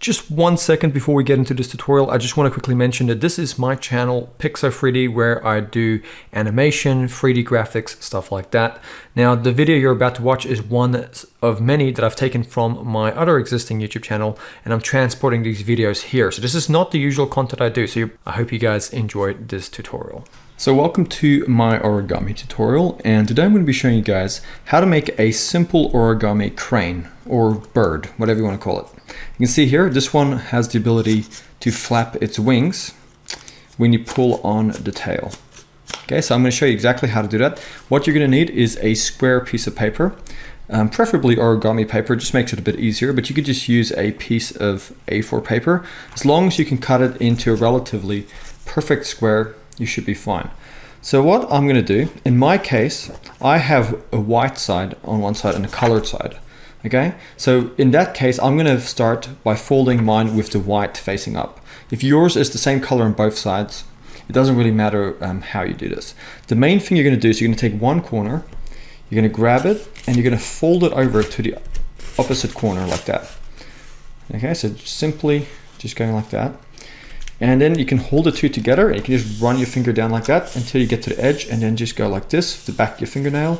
Just 1 second before we get into this tutorial, I just want to quickly mention that this is my channel, Pixo3D, where I do animation, 3D graphics, stuff like that. Now, the video you're about to watch is one of many that I've taken from my other existing YouTube channel, and I'm transporting these videos here. So this is not the usual content I do, so I hope you guys enjoyed this tutorial. So welcome to my origami tutorial, and today I'm going to be showing you guys how to make a simple origami crane or bird, whatever you want to call it. You can see here, this one has the ability to flap its wings when you pull on the tail. Okay, so I'm going to show you exactly how to do that. What you're going to need is a square piece of paper, preferably origami paper, just makes it a bit easier, but you could just use a piece of A4 paper. As long as you can cut it into a relatively perfect square, you should be fine. So what I'm going to do, in my case, I have a white side on one side and a colored side. Okay, so in that case, I'm going to start by folding mine with the white facing up. If yours is the same color on both sides, it doesn't really matter how you do this. The main thing you're going to do is you're going to take one corner, you're going to grab it, and you're going to fold it over to the opposite corner like that. Okay, so simply just going like that. And then you can hold the two together, and you can just run your finger down like that until you get to the edge, and then just go like this, the back of your fingernail,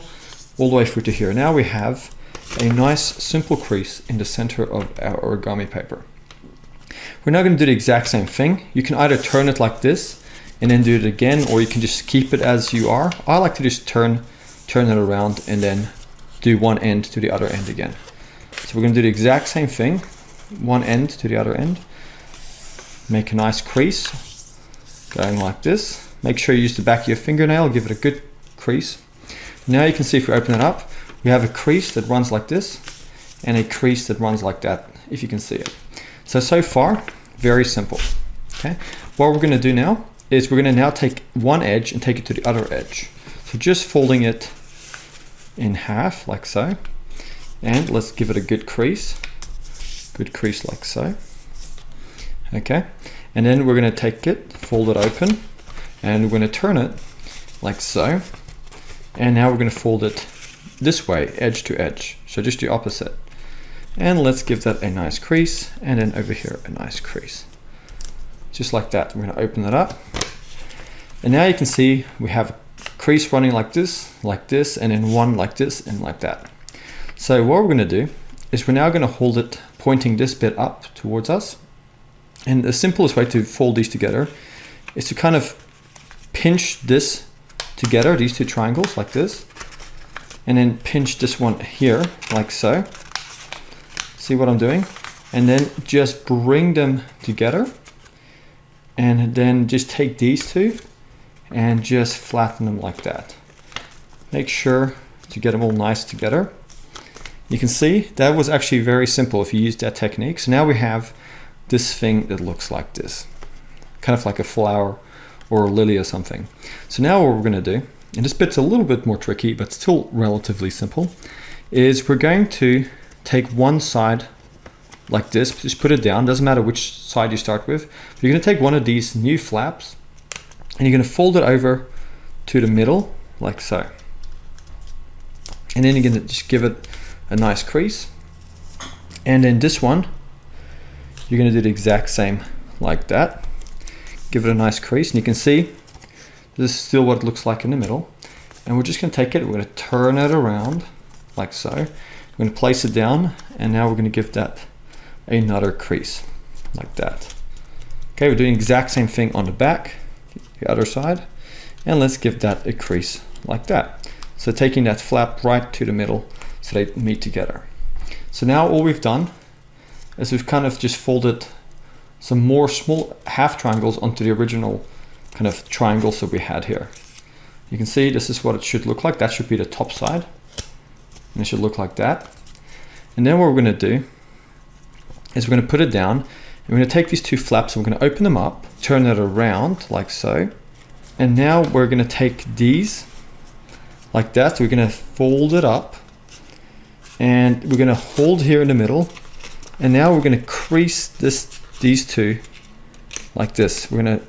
all the way through to here. Now we have a nice simple crease in the center of our origami paper. We're now going to do the exact same thing. You can either turn it like this and then do it again, or you can just keep it as you are. I like to just turn it around and then do one end to the other end again. So we're going to do the exact same thing, one end to the other end. Make a nice crease going like this. Make sure you use the back of your fingernail, give it a good crease. Now you can see, if we open it up, we have a crease that runs like this and a crease that runs like that, if you can see it. So far, very simple. Okay. What we're going to do now is we're going to now take one edge and take it to the other edge. So just folding it in half like so, and let's give it a good crease like so. Okay, and then we're going to take it, fold it open, and we're going to turn it like so, and now we're going to fold it this way, edge to edge, so just the opposite. And let's give that a nice crease, and then over here a nice crease, just like that. We're going to open that up, and now you can see we have a crease running like this, and then one like this and like that. So what we're going to do is we're now going to hold it pointing this bit up towards us. And the simplest way to fold these together is to kind of pinch this together, these two triangles like this, and then pinch this one here like so. See what I'm doing? And then just bring them together, and then just take these two and just flatten them like that. Make sure to get them all nice together. You can see that was actually very simple if you used that technique. So now we have this thing that looks like this, kind of like a flower or a lily or something. So now what we're going to do, and this bit's a little bit more tricky but still relatively simple, is we're going to take one side like this, just put it down, doesn't matter which side you start with. But you're going to take one of these new flaps and you're going to fold it over to the middle like so, and then you're going to just give it a nice crease, and then this one you're going to do the exact same like that. Give it a nice crease, and you can see this is still what it looks like in the middle. And we're just going to take it, we're going to turn it around like so. We're going to place it down, and now we're going to give that another crease like that. Okay, we're doing the exact same thing on the back, the other side, and let's give that a crease like that. So taking that flap right to the middle so they meet together. So now all we've done is we've kind of just folded some more small half triangles onto the original kind of triangles that we had here. You can see this is what it should look like. That should be the top side, and it should look like that. And then what we're going to do is we're going to put it down, and we're going to take these two flaps and we're going to open them up, turn it around like so, and now we're going to take these like that. So we're going to fold it up, and we're going to hold here in the middle. And now we're going to crease these two like this. We're going to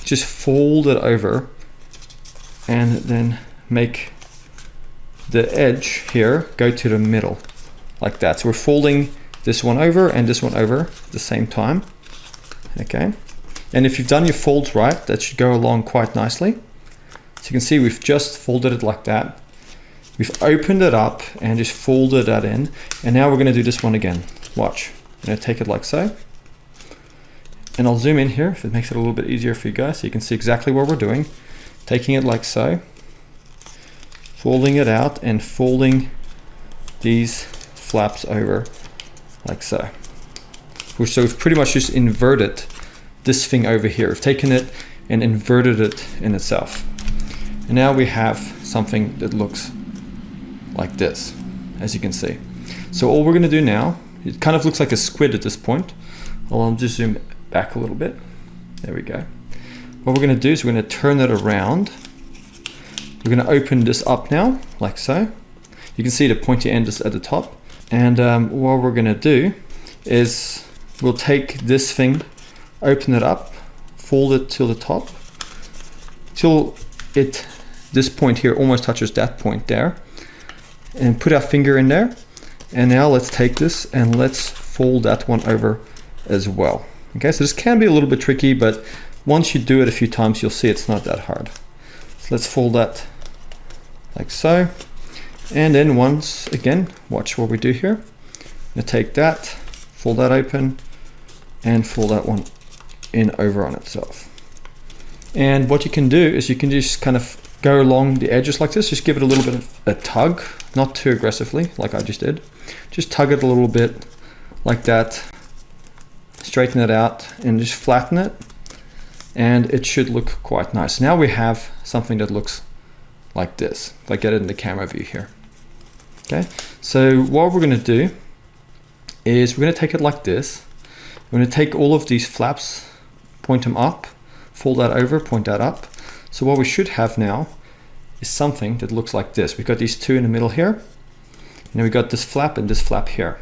just fold it over and then make the edge here go to the middle like that. So we're folding this one over and this one over at the same time. Okay, and if you've done your folds right, that should go along quite nicely. So you can see we've just folded it like that. We've opened it up and just folded that in. And now we're going to do this one again. Watch. I'm going to take it like so. And I'll zoom in here if it makes it a little bit easier for you guys so you can see exactly what we're doing. Taking it like so. Folding it out and folding these flaps over like so. So we've pretty much just inverted this thing over here. We've taken it and inverted it in itself. And now we have something that looks like this, as you can see. So all we're going to do now, it kind of looks like a squid at this point. I'll just zoom back a little bit. There we go. What we're going to do is we're going to turn it around. We're going to open this up now, like so. You can see the pointy end is at the top. And what we're going to do is we'll take this thing, open it up, fold it till the top, till this point here almost touches that point there, and put our finger in there. And now let's take this and let's fold that one over as well. Okay, so this can be a little bit tricky, but once you do it a few times, you'll see it's not that hard. So let's fold that like so. And then once again, watch what we do here. I'm gonna take that, fold that open, and fold that one in over on itself. And what you can do is you can just kind of go along the edges like this. Just give it a little bit of a tug, not too aggressively like I just did. Just tug it a little bit like that. Straighten it out and just flatten it. And it should look quite nice. Now we have something that looks like this. Like get it in the camera view here. Okay, so what we're going to do is we're going to take it like this. We're going to take all of these flaps, point them up, fold that over, point that up. So what we should have now is something that looks like this. We've got these two in the middle here, and then we got this flap and this flap here.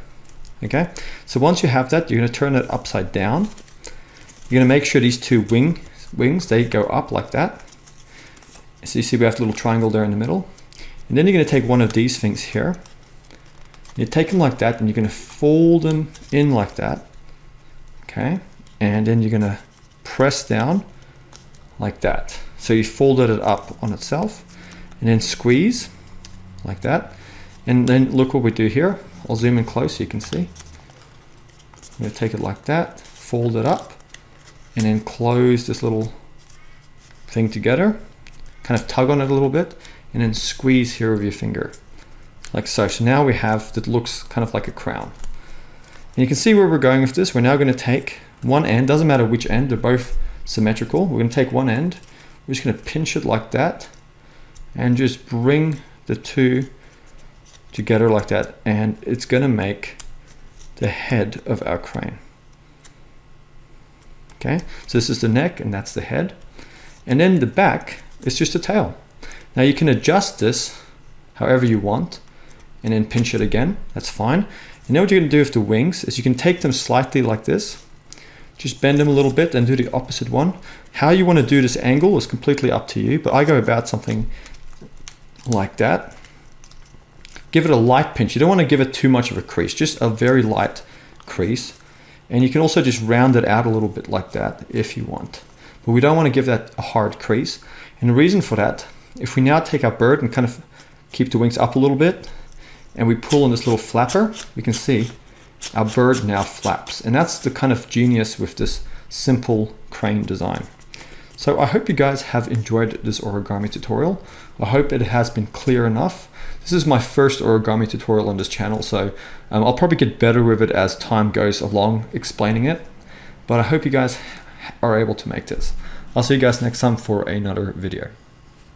Okay, so once you have that, you're going to turn it upside down. You're going to make sure these two wings, they go up like that. So you see we have a little triangle there in the middle. And then you're going to take one of these things here. You take them like that, and you're going to fold them in like that. Okay, and then you're going to press down like that. So you folded it up on itself, and then squeeze like that. And then look what we do here. I'll zoom in close so you can see. I'm going to take it like that, fold it up, and then close this little thing together. Kind of tug on it a little bit, and then squeeze here with your finger, like so. So now we have that looks kind of like a crown. And you can see where we're going with this. We're now going to take one end, doesn't matter which end, they're both symmetrical. We're going to take one end, we're just going to pinch it like that, and just bring the two together like that, and it's going to make the head of our crane. Okay, so this is the neck and that's the head, and then the back is just a tail. Now you can adjust this however you want and then pinch it again, that's fine. And now what you're going to do with the wings is you can take them slightly like this, just bend them a little bit and do the opposite one. How you want to do this angle is completely up to you, but I go about something like that. Give it a light pinch. You don't want to give it too much of a crease, just a very light crease. And you can also just round it out a little bit like that if you want. But we don't want to give that a hard crease. And the reason for that, if we now take our bird and kind of keep the wings up a little bit, and we pull on this little flapper, we can see our bird now flaps. And that's the kind of genius with this simple crane design. So I hope you guys have enjoyed this origami tutorial. I hope it has been clear enough. This is my first origami tutorial on this channel, so I'll probably get better with it as time goes along explaining it. But I hope you guys are able to make this. I'll see you guys next time for another video.